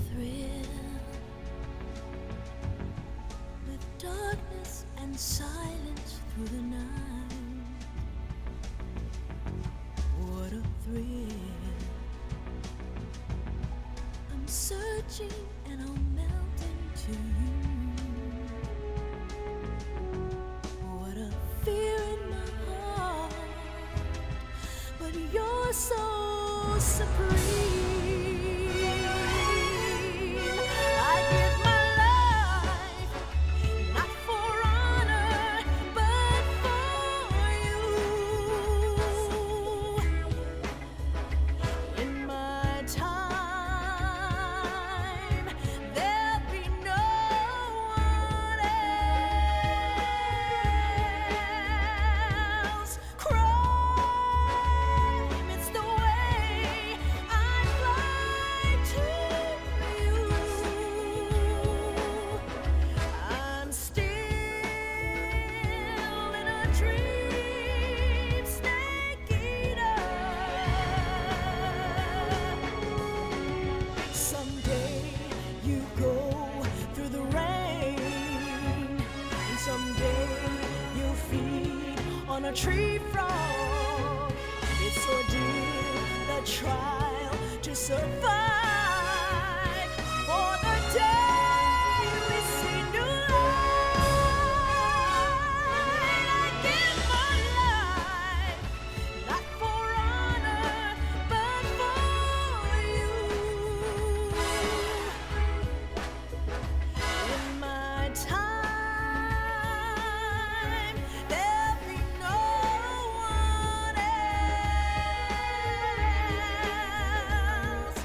thrill with darkness and silence through the night. What a thrill. I'm searching and I'm melting to you. What a fear in my heart, but you're so supreme. I give my life not for honor, but for you. In my time, there'll be no one else. Crime, it's the way I fly to you. I'm still in a dream, snake eater. Someday you go through the rain, and someday you'll feed on a tree frog. It's ordeal, the trial to survive. For the day we see new light, I give my life not for honor, but for you. In my time, there'll be no one else.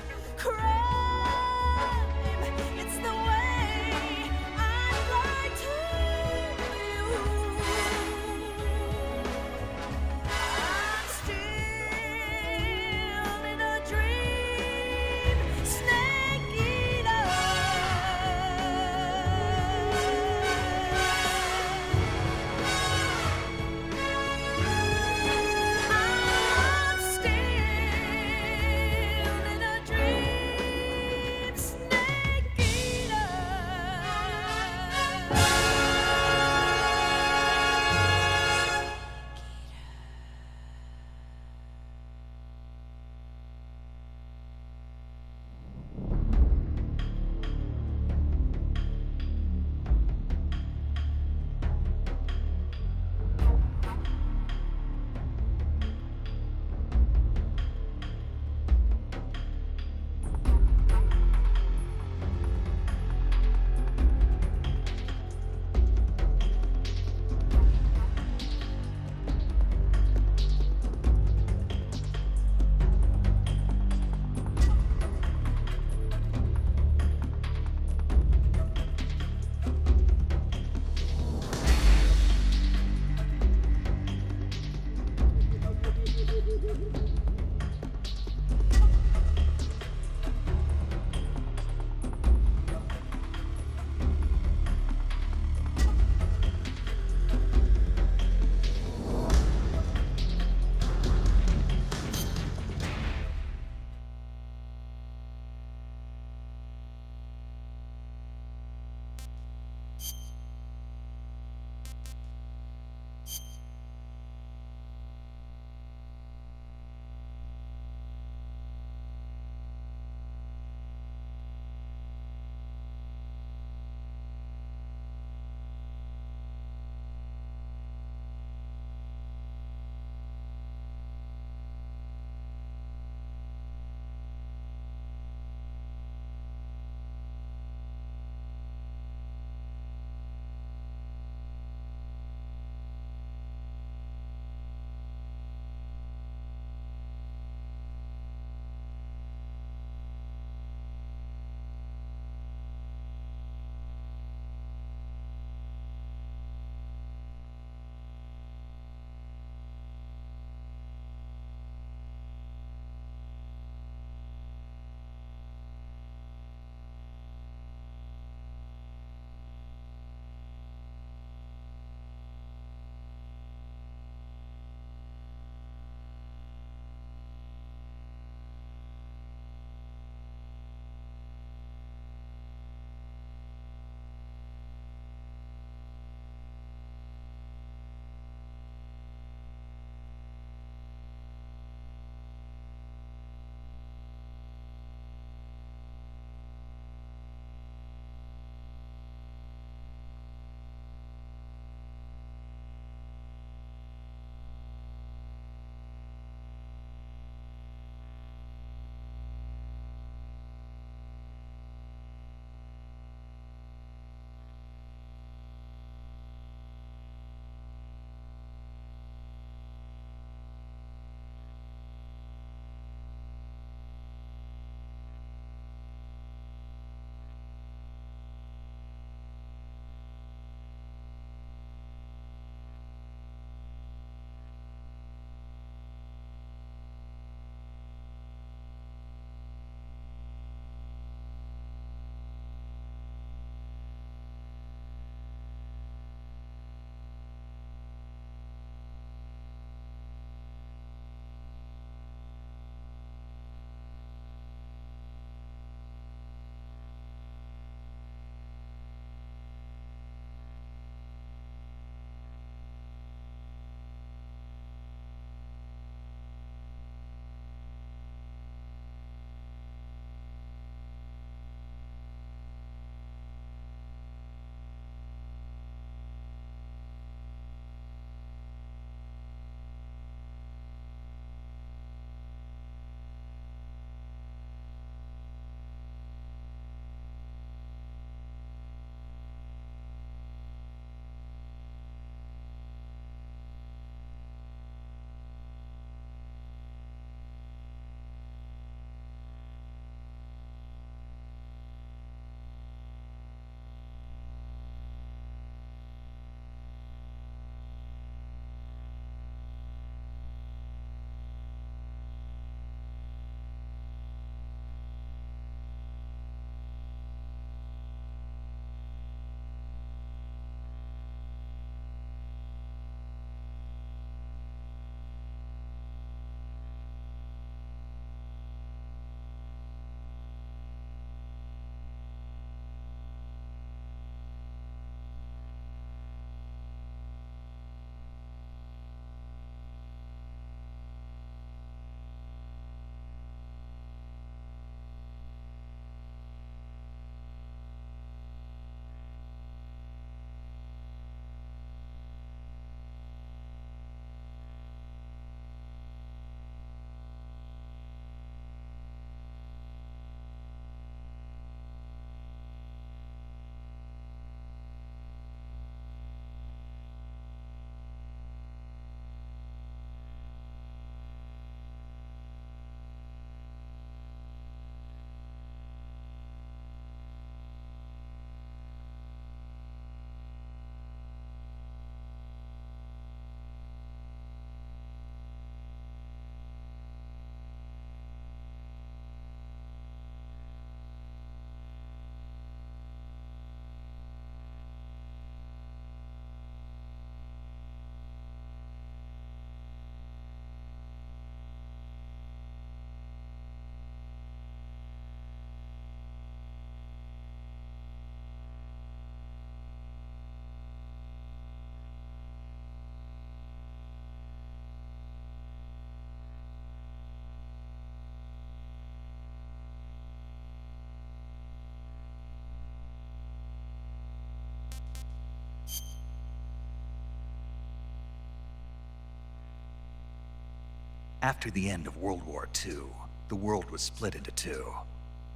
After the end of World War II, the world was split into two,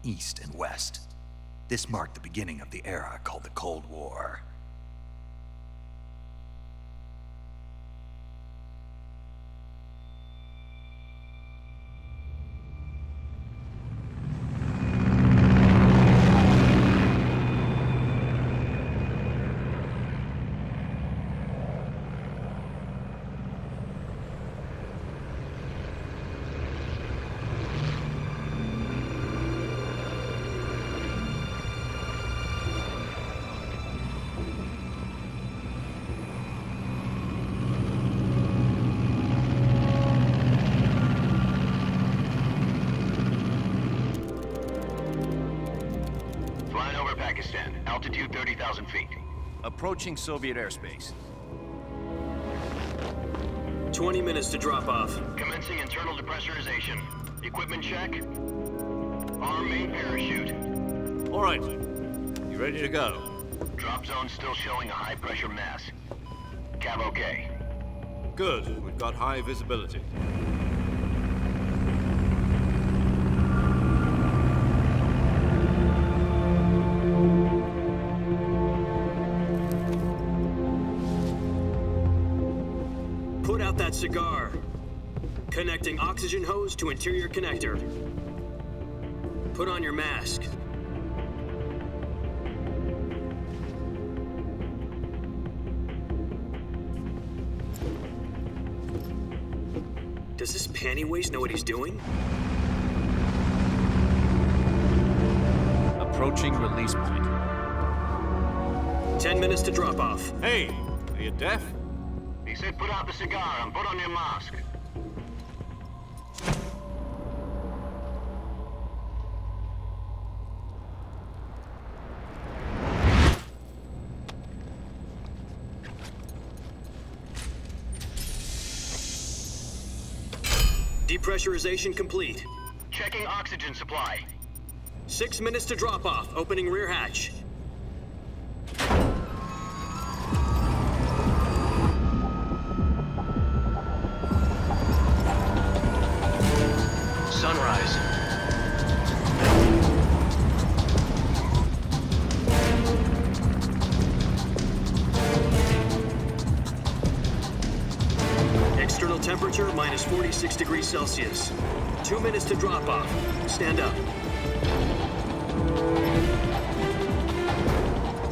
East and West. This marked the beginning of the era called the Cold War. Flying over Pakistan, altitude 30,000 feet. Approaching Soviet airspace. 20 minutes to drop off. Commencing internal depressurization. Equipment check. Arm main parachute. All right. You ready to go? Drop zone still showing a high pressure mass. Cav okay. Good. We've got high visibility. Put out that cigar. Connecting oxygen hose to interior connector. Put on your mask. Does this panty waste know what he's doing? Approaching release point. 10 minutes to drop off. Hey, are you deaf? He said put out the cigar and put on your mask. Depressurization complete. Checking oxygen supply. 6 minutes to drop off. Opening rear hatch. Sunrise. External temperature minus 46 degrees Celsius. 2 minutes to drop off. Stand up.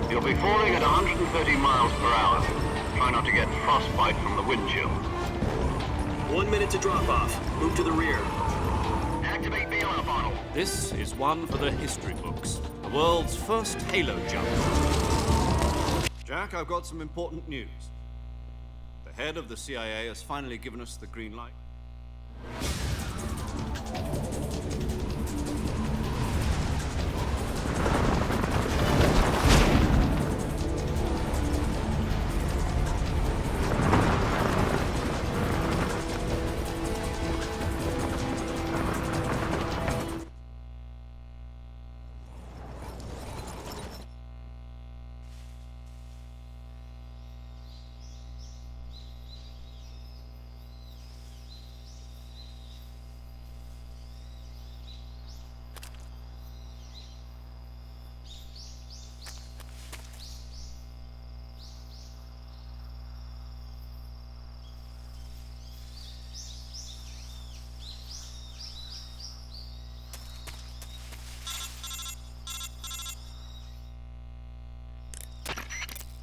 You'll be falling at 130 miles per hour. Try not to get frostbite from the wind chill. 1 minute to drop off. Move to the rear. Activate bailout bottle. This is one for the history books. The world's first halo jump. Jack, I've got some important news. The head of the CIA has finally given us the green light.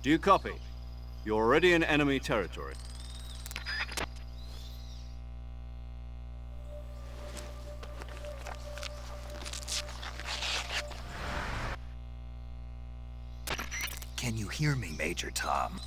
Do you copy? You're already in enemy territory. Can you hear me, Major Tom?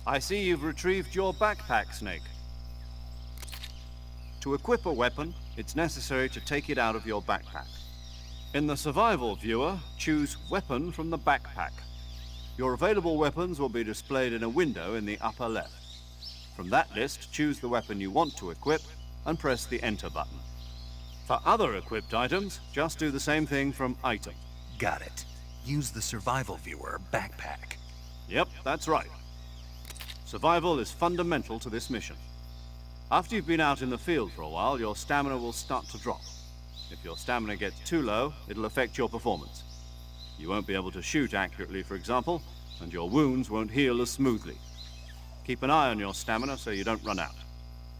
I see you've retrieved your backpack, Snake. To equip a weapon, it's necessary to take it out of your backpack. In the survival viewer, choose Weapon from the backpack. Your available weapons will be displayed in a window in the upper left. From that list, choose the weapon you want to equip and press the Enter button. For other equipped items, just do the same thing from Item. Got it. Use the survival viewer backpack. Yep, that's right. Survival is fundamental to this mission. After you've been out in the field for a while, your stamina will start to drop. If your stamina gets too low, it'll affect your performance. You won't be able to shoot accurately, for example, and your wounds won't heal as smoothly. Keep an eye on your stamina so you don't run out.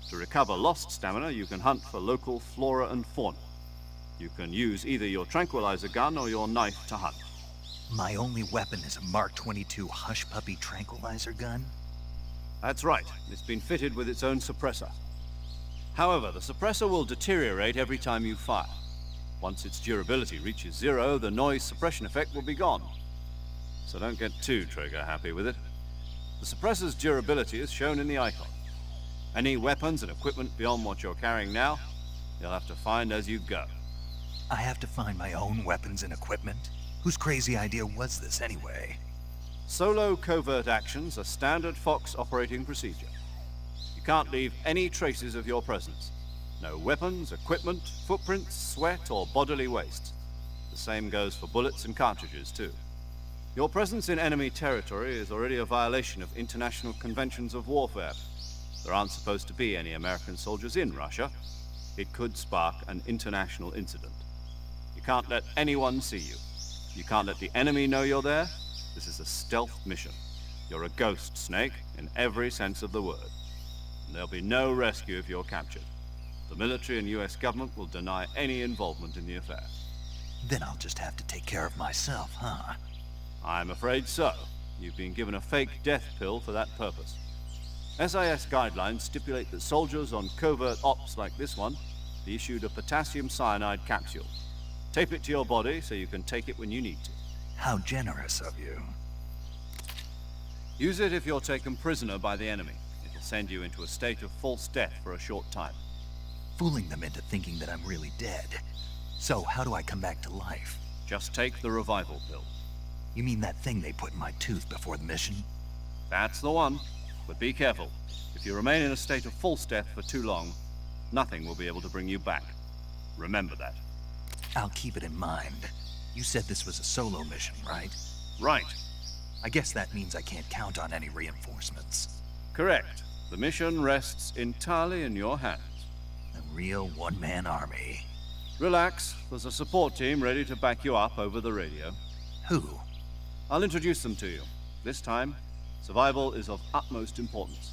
To recover lost stamina, you can hunt for local flora and fauna. You can use either your tranquilizer gun or your knife to hunt. My only weapon is a Mark 22 Hush Puppy tranquilizer gun? That's right. It's been fitted with its own suppressor. However, the suppressor will deteriorate every time you fire. Once its durability reaches 0, the noise suppression effect will be gone. So don't get too trigger happy with it. The suppressor's durability is shown in the icon. Any weapons and equipment beyond what you're carrying now, you'll have to find as you go. I have to find my own weapons and equipment? Whose crazy idea was this anyway? Solo covert actions are standard Fox operating procedure. You can't leave any traces of your presence. No weapons, equipment, footprints, sweat, or bodily waste. The same goes for bullets and cartridges, too. Your presence in enemy territory is already a violation of international conventions of warfare. There aren't supposed to be any American soldiers in Russia. It could spark an international incident. You can't let anyone see you. You can't let the enemy know you're there. This is a stealth mission. You're a ghost, Snake, in every sense of the word. And there'll be no rescue if you're captured. The military and US government will deny any involvement in the affair. Then I'll just have to take care of myself, huh? I'm afraid so. You've been given a fake death pill for that purpose. SIS guidelines stipulate that soldiers on covert ops like this one be issued a potassium cyanide capsule. Tape it to your body so you can take it when you need to. How generous of you. Use it if you're taken prisoner by the enemy. It'll send you into a state of false death for a short time. Fooling them into thinking that I'm really dead. So how do I come back to life? Just take the revival pill. You mean that thing they put in my tooth before the mission? That's the one. But be careful. If you remain in a state of false death for too long, nothing will be able to bring you back. Remember that. I'll keep it in mind. You said this was a solo mission, right? Right. I guess that means I can't count on any reinforcements. Correct. The mission rests entirely in your hands. A real one-man army. Relax. There's a support team ready to back you up over the radio. Who? I'll introduce them to you. This time, survival is of utmost importance.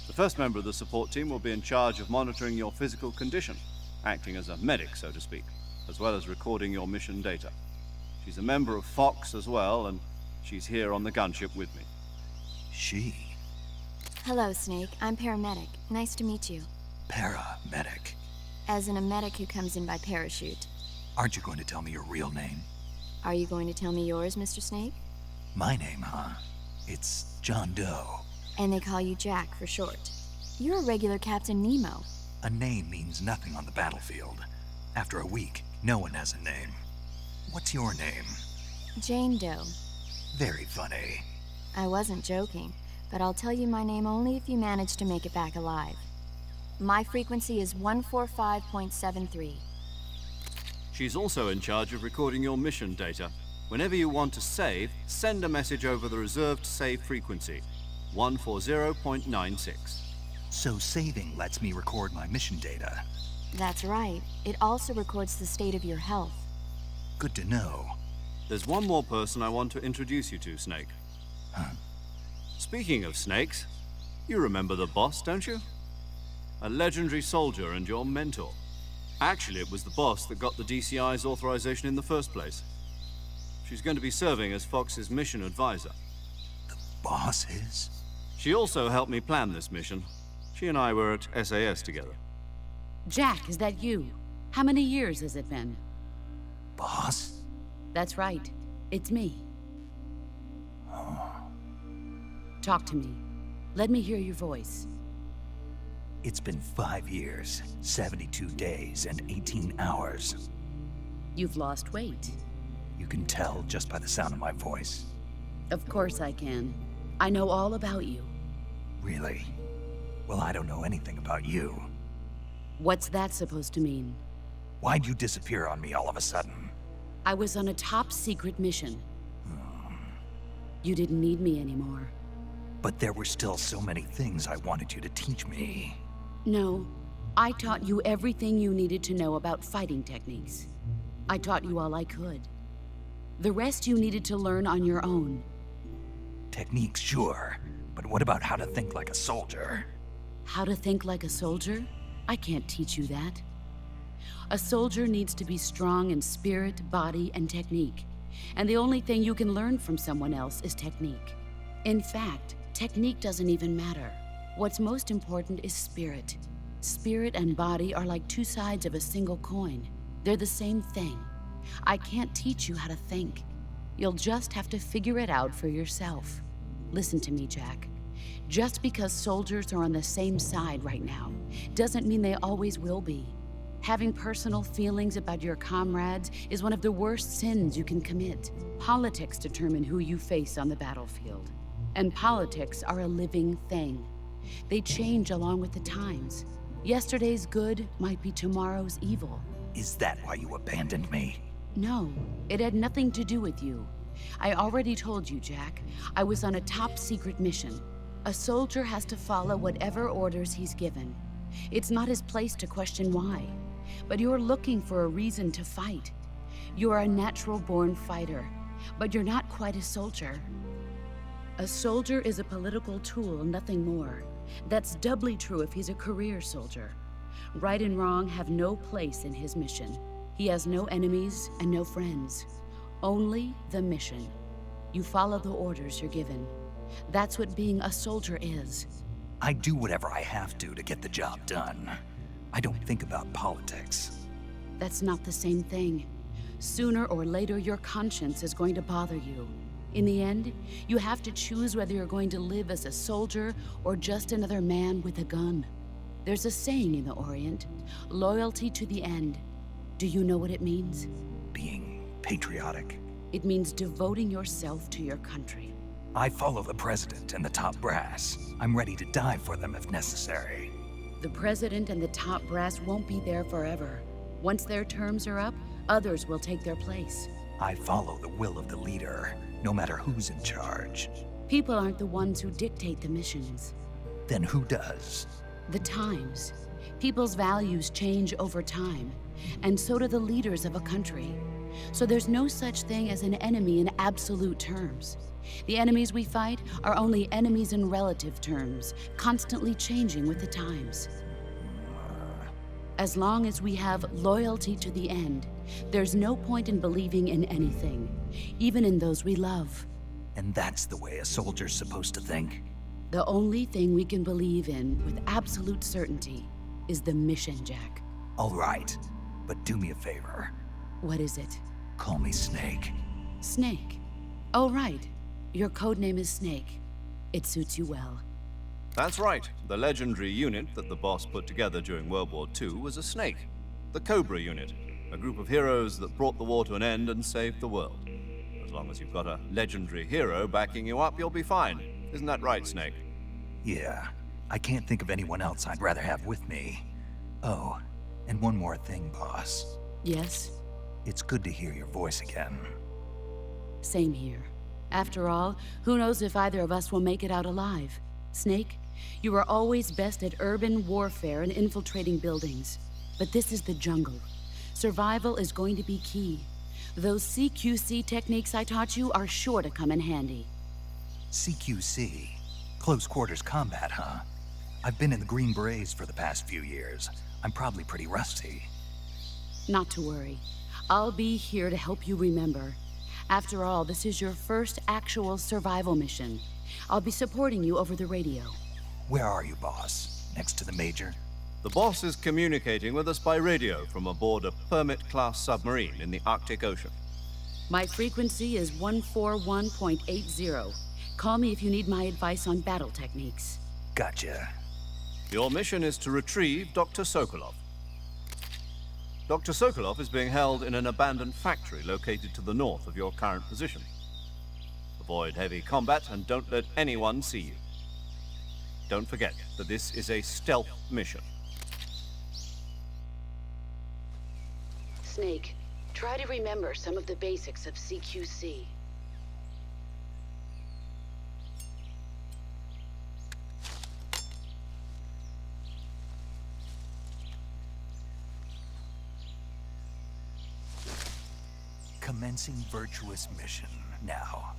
The first member of the support team will be in charge of monitoring your physical condition, acting as a medic, so to speak, as well as recording your mission data. She's a member of Fox as well, and she's here on the gunship with me. She? Hello, Snake. I'm paramedic. Nice to meet you. Paramedic. As in a medic who comes in by parachute. Aren't you going to tell me your real name? Are you going to tell me yours, Mr. Snake? My name, huh? It's John Doe. And they call you Jack for short. You're a regular Captain Nemo. A name means nothing on the battlefield. After a week, no one has a name. What's your name? Jane Doe. Very funny. I wasn't joking, but I'll tell you my name only if you manage to make it back alive. My frequency is 145.73. She's also in charge of recording your mission data. Whenever you want to save, send a message over the reserved save frequency, 140.96. So saving lets me record my mission data. That's right. It also records the state of your health. Good to know. There's one more person I want to introduce you to, Snake. Huh? Speaking of snakes, you remember the boss, don't you? A legendary soldier and your mentor. Actually, it was the boss that got the DCI's authorization in the first place. She's going to be serving as Fox's mission advisor. The boss is? She also helped me plan this mission. She and I were at SAS together. Jack, is that you? How many years has it been? Boss? That's right. It's me. Talk to me. Let me hear your voice. It's been 5 years, 72 days, and 18 hours. You've lost weight. You can tell just by the sound of my voice. Of course I can. I know all about you. Really? Well, I don't know anything about you. What's that supposed to mean? Why'd you disappear on me all of a sudden? I was on a top-secret mission. You didn't need me anymore. But there were still so many things I wanted you to teach me. No, I taught you everything you needed to know about fighting techniques. I taught you all I could. The rest you needed to learn on your own. Techniques, sure. But what about how to think like a soldier? How to think like a soldier? I can't teach you that. A soldier needs to be strong in spirit, body, and technique. And the only thing you can learn from someone else is technique. In fact, technique doesn't even matter. What's most important is spirit. Spirit and body are like two sides of a single coin. They're the same thing. I can't teach you how to think. You'll just have to figure it out for yourself. Listen to me, Jack. Just because soldiers are on the same side right now doesn't mean they always will be. Having personal feelings about your comrades is one of the worst sins you can commit. Politics determine who you face on the battlefield. And politics are a living thing. They change along with the times. Yesterday's good might be tomorrow's evil. Is that why you abandoned me? No, it had nothing to do with you. I already told you, Jack. I was on a top-secret mission. A soldier has to follow whatever orders he's given. It's not his place to question why. But you're looking for a reason to fight. You're a natural-born fighter, but you're not quite a soldier. A soldier is a political tool, nothing more. That's doubly true if he's a career soldier. Right and wrong have no place in his mission. He has no enemies and no friends. Only the mission. You follow the orders you're given. That's what being a soldier is. I do whatever I have to get the job done. I don't think about politics. That's not the same thing. Sooner or later, your conscience is going to bother you. In the end, you have to choose whether you're going to live as a soldier or just another man with a gun. There's a saying in the Orient, loyalty to the end. Do you know what it means? Being patriotic. It means devoting yourself to your country. I follow the president and the top brass. I'm ready to die for them if necessary. The president and the top brass won't be there forever. Once their terms are up, others will take their place. I follow the will of the leader, no matter who's in charge. People aren't the ones who dictate the missions. Then who does? The times. People's values change over time, and so do the leaders of a country. So there's no such thing as an enemy in absolute terms. The enemies we fight are only enemies in relative terms, constantly changing with the times. As long as we have loyalty to the end, there's no point in believing in anything, even in those we love. And that's the way a soldier's supposed to think? The only thing we can believe in with absolute certainty is the mission, Jack. All right, but do me a favor. What is it? Call me Snake. Snake. Oh, right. Your codename is Snake. It suits you well. That's right. The legendary unit that the boss put together during World War II was a snake. The Cobra unit. A group of heroes that brought the war to an end and saved the world. As long as you've got a legendary hero backing you up, you'll be fine. Isn't that right, Snake? Yeah, I can't think of anyone else I'd rather have with me. Oh, and one more thing, boss. Yes? It's good to hear your voice again. Same here. After all, who knows if either of us will make it out alive? Snake, you are always best at urban warfare and infiltrating buildings. But this is the jungle. Survival is going to be key. Those CQC techniques I taught you are sure to come in handy. CQC? Close quarters combat, huh? I've been in the Green Berets for the past few years. I'm probably pretty rusty. Not to worry. I'll be here to help you remember. After all, this is your first actual survival mission. I'll be supporting you over the radio. Where are you, boss? Next to the Major? The boss is communicating with us by radio from aboard a Permit-class submarine in the Arctic Ocean. My frequency is 141.80. Call me if you need my advice on battle techniques. Gotcha. Your mission is to retrieve Dr. Sokolov. Dr. Sokolov is being held in an abandoned factory located to the north of your current position. Avoid heavy combat and don't let anyone see you. Don't forget that this is a stealth mission. Snake, try to remember some of the basics of CQC. Commencing virtuous mission now.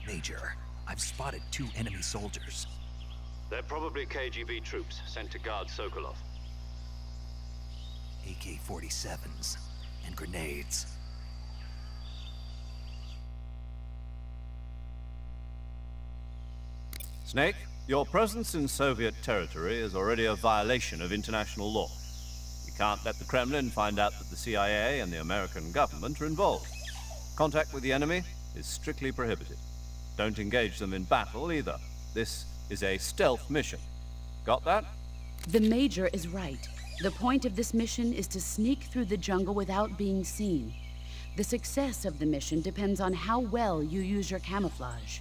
Major, I've spotted 2 enemy soldiers. They're probably KGB troops sent to guard Sokolov. AK-47s and grenades. Snake, your presence in Soviet territory is already a violation of international law. We can't let the Kremlin find out that the CIA and the American government are involved. Contact with the enemy is strictly prohibited. Don't engage them in battle either. This is a stealth mission. Got that? The Major is right. The point of this mission is to sneak through the jungle without being seen. The success of the mission depends on how well you use your camouflage.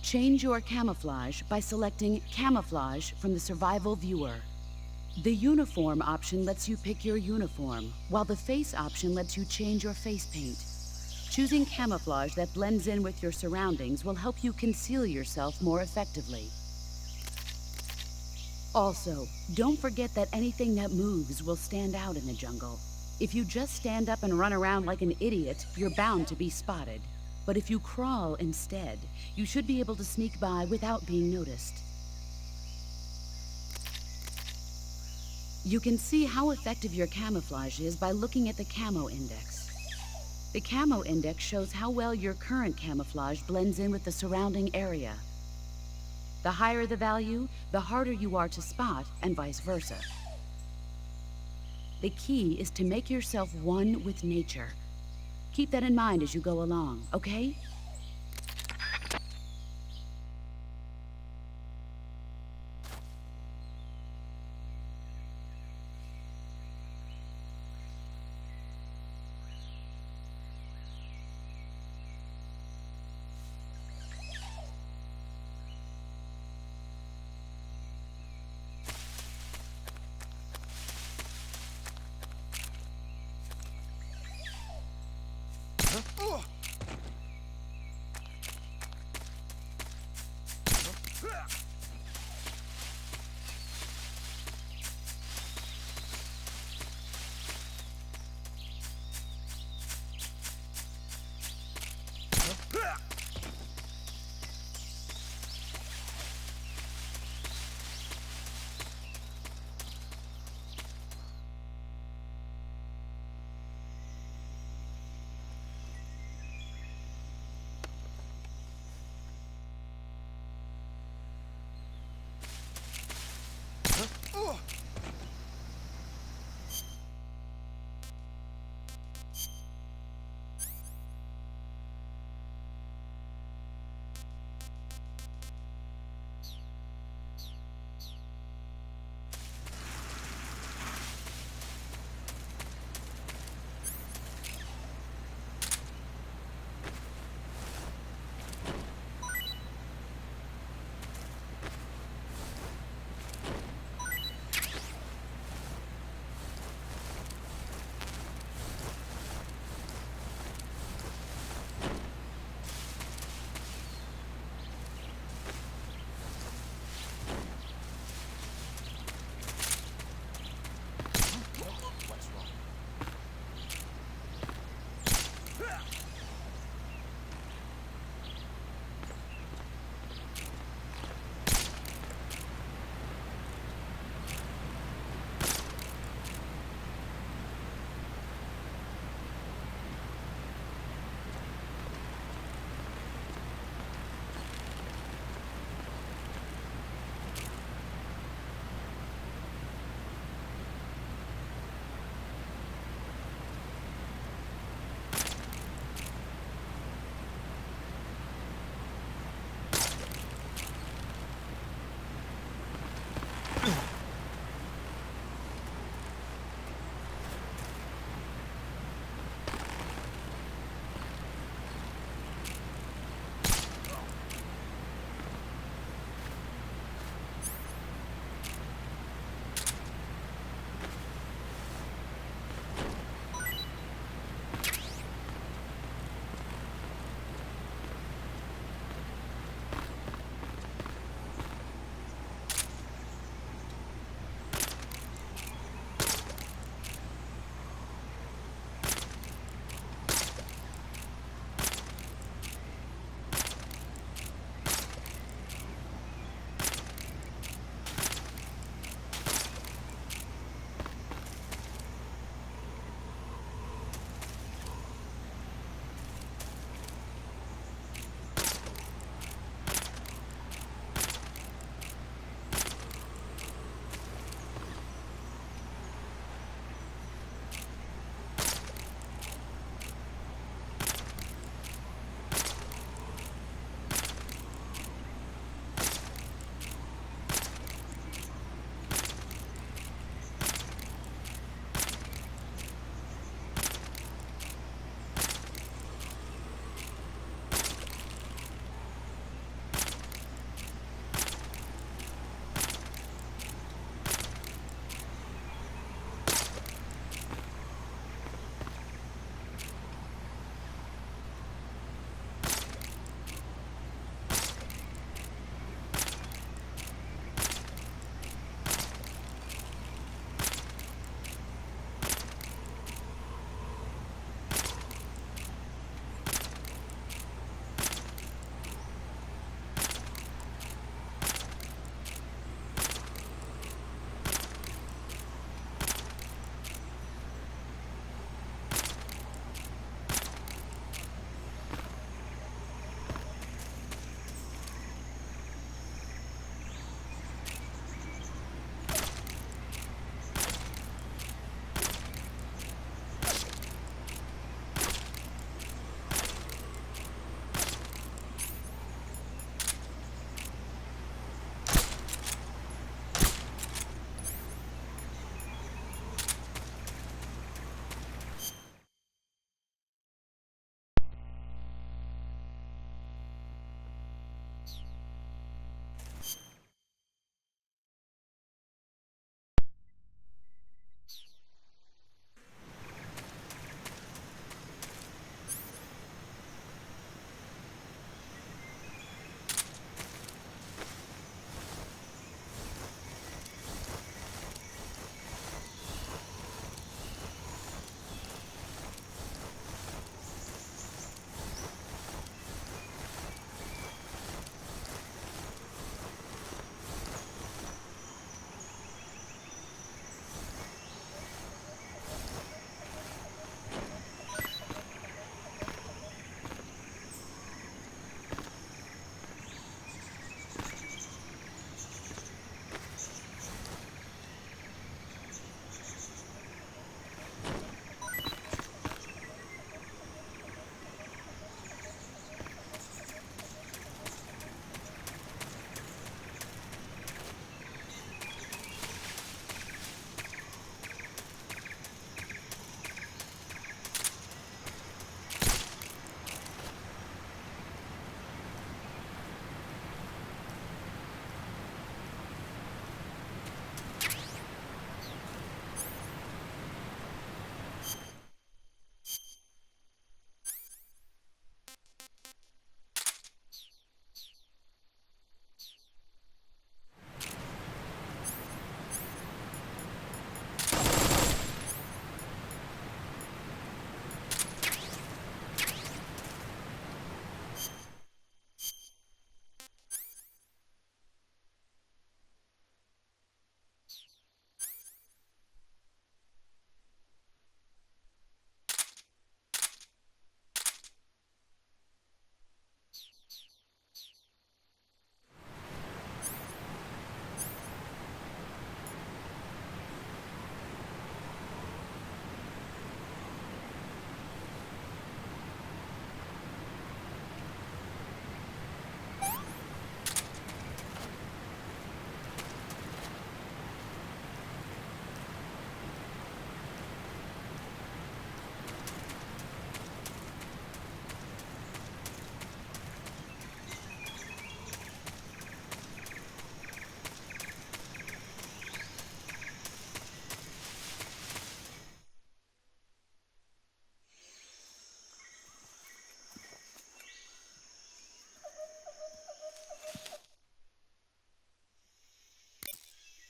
Change your camouflage by selecting Camouflage from the Survival Viewer. The Uniform option lets you pick your uniform, while the Face option lets you change your face paint. Choosing camouflage that blends in with your surroundings will help you conceal yourself more effectively. Also, don't forget that anything that moves will stand out in the jungle. If you just stand up and run around like an idiot, you're bound to be spotted. But if you crawl instead, you should be able to sneak by without being noticed. You can see how effective your camouflage is by looking at the Camo Index. The Camo Index shows how well your current camouflage blends in with the surrounding area. The higher the value, the harder you are to spot, and vice versa. The key is to make yourself one with nature. Keep that in mind as you go along, okay?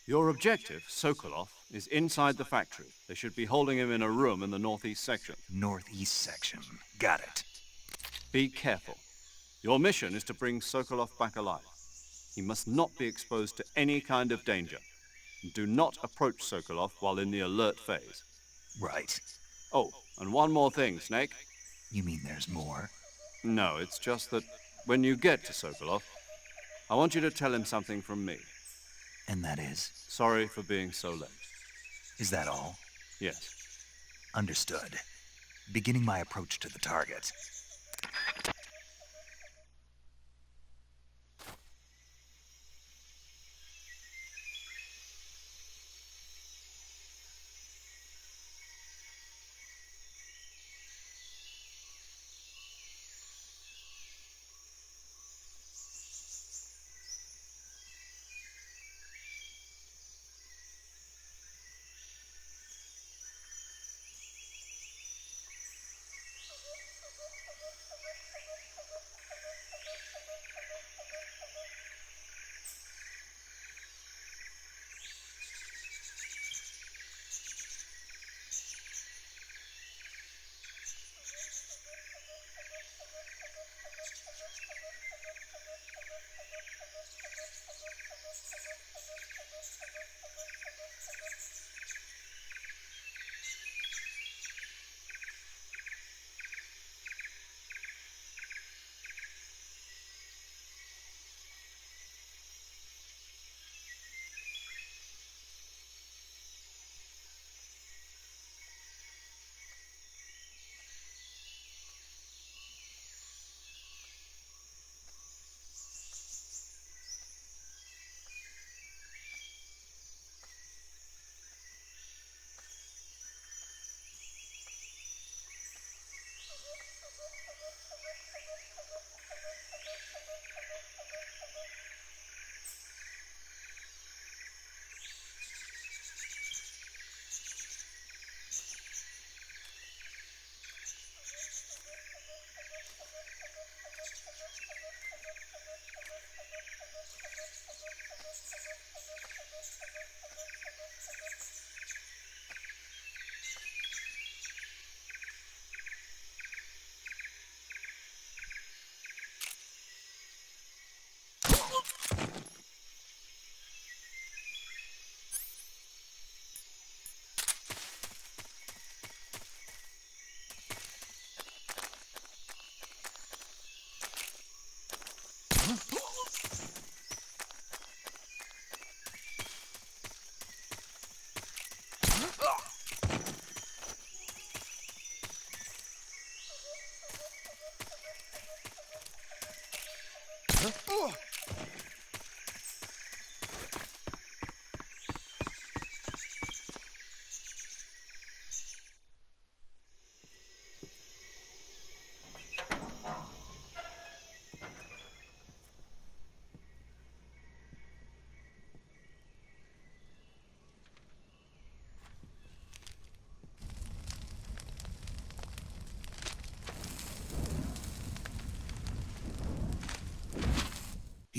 Your objective, Sokolov, is inside the factory. They should be holding him in a room in the northeast section. Northeast section. Got it. Be careful. Your mission is to bring Sokolov back alive. He must not be exposed to any kind of danger. Do not approach Sokolov while in the alert phase. Right. Oh, and one more thing, Snake. You mean there's more? No, it's just that when you get to Sokolov, I want you to tell him something from me. And that is? Sorry for being so late. Is that all? Yes. Understood. Beginning my approach to the target.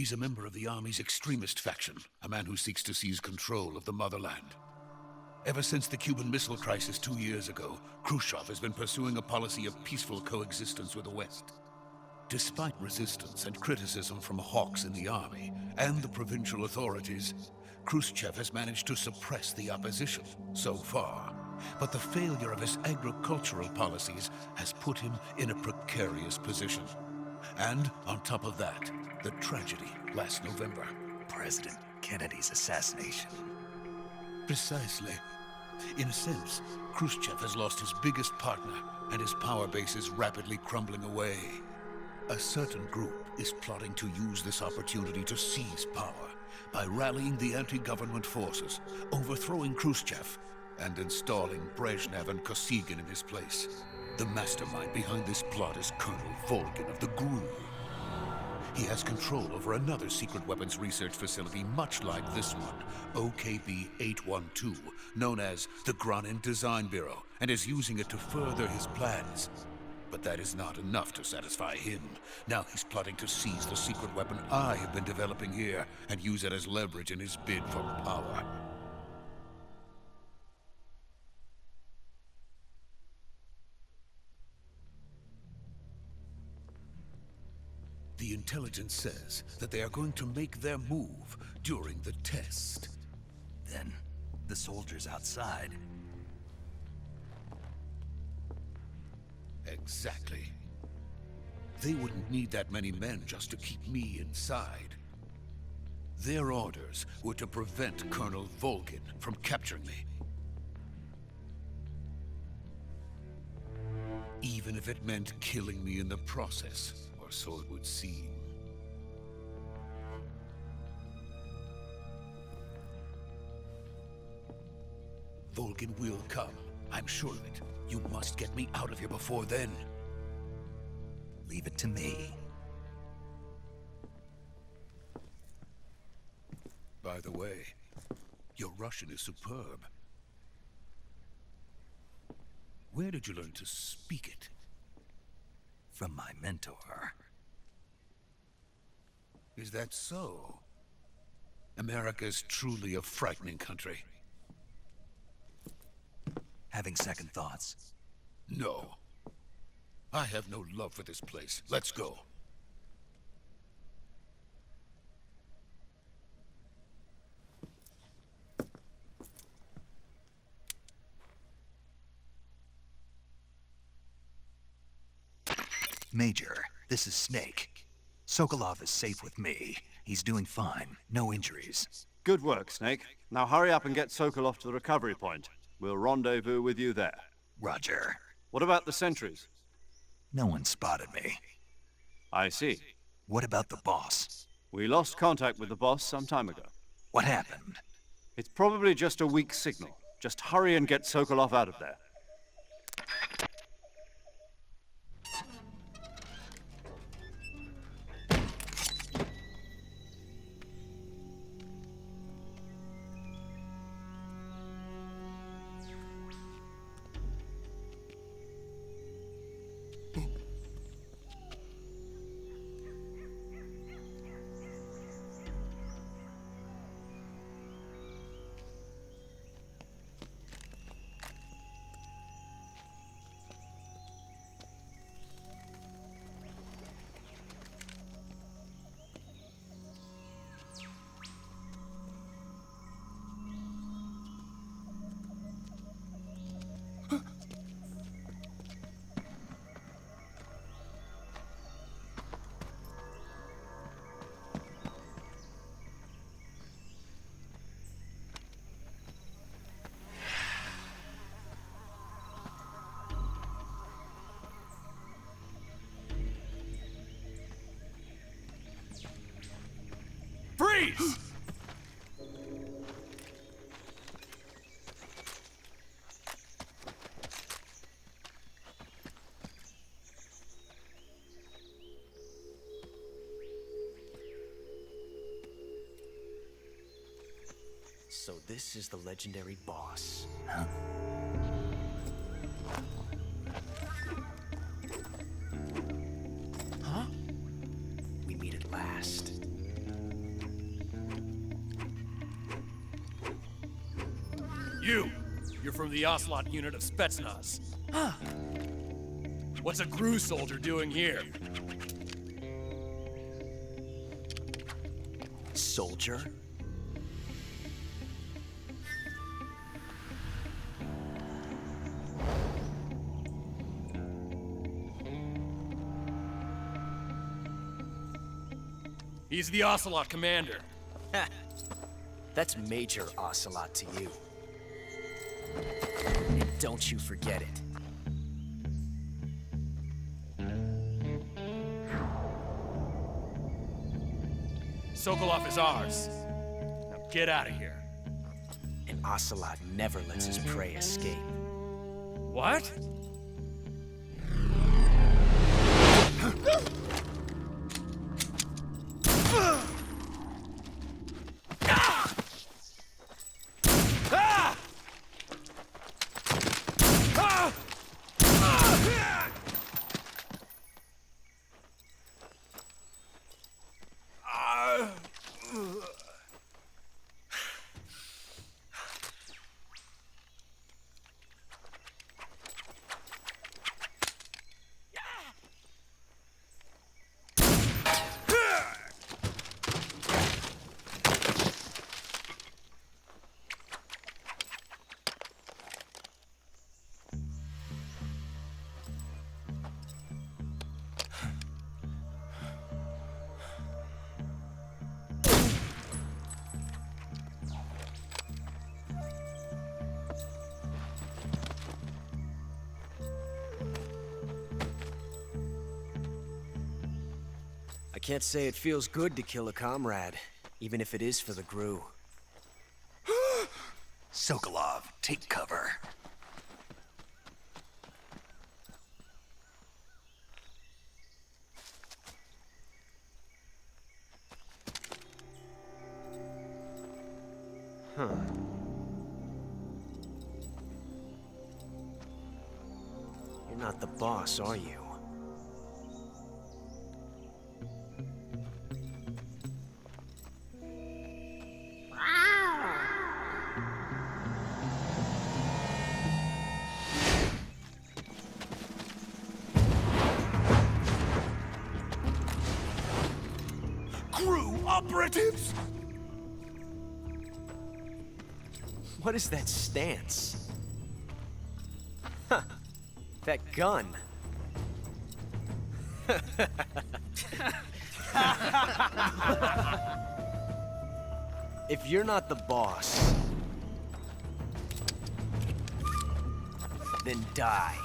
He's a member of the Army's extremist faction, a man who seeks to seize control of the motherland. Ever since the Cuban Missile Crisis 2 years ago, Khrushchev has been pursuing a policy of peaceful coexistence with the West. Despite resistance and criticism from hawks in the Army and the provincial authorities, Khrushchev has managed to suppress the opposition so far. But the failure of his agricultural policies has put him in a precarious position. And on top of that, the tragedy last November. President Kennedy's assassination. Precisely. In a sense, Khrushchev has lost his biggest partner, and his power base is rapidly crumbling away. A certain group is plotting to use this opportunity to seize power by rallying the anti-government forces, overthrowing Khrushchev, and installing Brezhnev and Kosygin in his place. The mastermind behind this plot is Colonel Volgin of the GRU. He has control over another secret weapons research facility much like this one, OKB-812, known as the Granin Design Bureau, and is using it to further his plans. But that is not enough to satisfy him. Now he's plotting to seize the secret weapon I have been developing here and use it as leverage in his bid for power. The intelligence says that they are going to make their move during the test. Then, the soldiers outside. Exactly. They wouldn't need that many men just to keep me inside. Their orders were to prevent Colonel Volgin from capturing me. Even if it meant killing me in the process, or so it would seem. Volgin will come. I'm sure of it. You must get me out of here before then. Leave it to me. By the way, your Russian is superb. Where did you learn to speak it? From my mentor. Is that so? America is truly a frightening country. Having second thoughts? No. I have no love for this place. Let's go. Major, this is Snake. Sokolov is safe with me. He's doing fine. No injuries. Good work, Snake. Now hurry up and get Sokolov to the recovery point. We'll rendezvous with you there. Roger. What about the sentries? No one spotted me. I see. What about the boss? We lost contact with the boss some time ago. What happened? It's probably just a weak signal. Just hurry and get Sokolov out of there. Freeze! So this is the legendary boss. Huh? We meet at last. You're from the Ocelot unit of Spetsnaz. What's a GRU soldier doing here? Soldier? He's the Ocelot commander. That's Major Ocelot to you. And don't you forget it. Sokolov is ours. Now get out of here. And Ocelot never lets his prey escape. What? can't say it feels good to kill a comrade, even if it is for the GRU. Sokolov, take cover. Huh. You're not the boss, are you? GRU operatives! What is that stance? Huh. That gun. If you're not the boss, then die.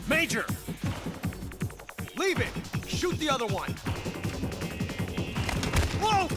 Major! Leave it! Shoot the other one! Whoa!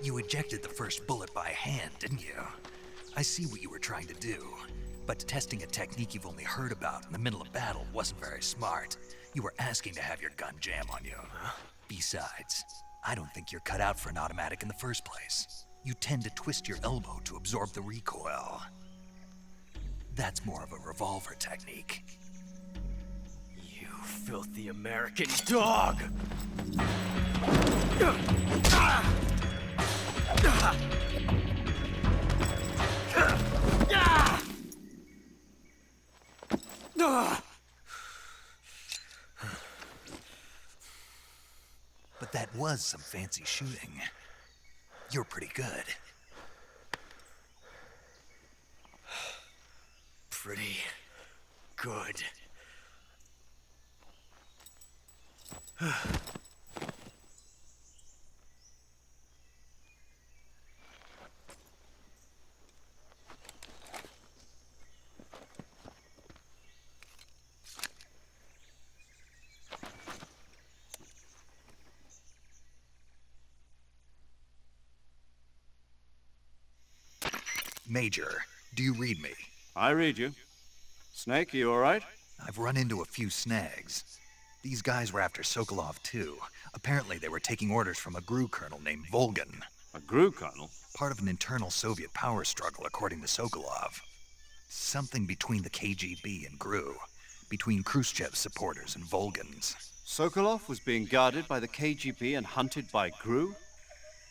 You ejected the first bullet by hand, didn't you? I see what you were trying to do, but testing a technique you've only heard about in the middle of battle wasn't very smart. You were asking to have your gun jam on you. Besides, I don't think you're cut out for an automatic in the first place. You tend to twist your elbow to absorb the recoil. That's more of a revolver technique. You filthy American dog! But that was some fancy shooting. You're pretty good. Pretty good. Major, do you read me? I read you. Snake, you all right? I've run into a few snags. These guys were after Sokolov too. Apparently they were taking orders from a GRU colonel named Volgin. A GRU colonel? Part of an internal Soviet power struggle, according to Sokolov. Something between the KGB and GRU. Between Khrushchev's supporters and Volgin's. Sokolov was being guarded by the KGB and hunted by GRU?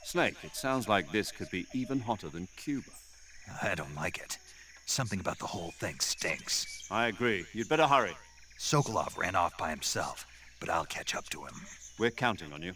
Snake, it sounds like this could be even hotter than Cuba. I don't like it. Something about the whole thing stinks. I agree. You'd better hurry. Sokolov ran off by himself, but I'll catch up to him. We're counting on you.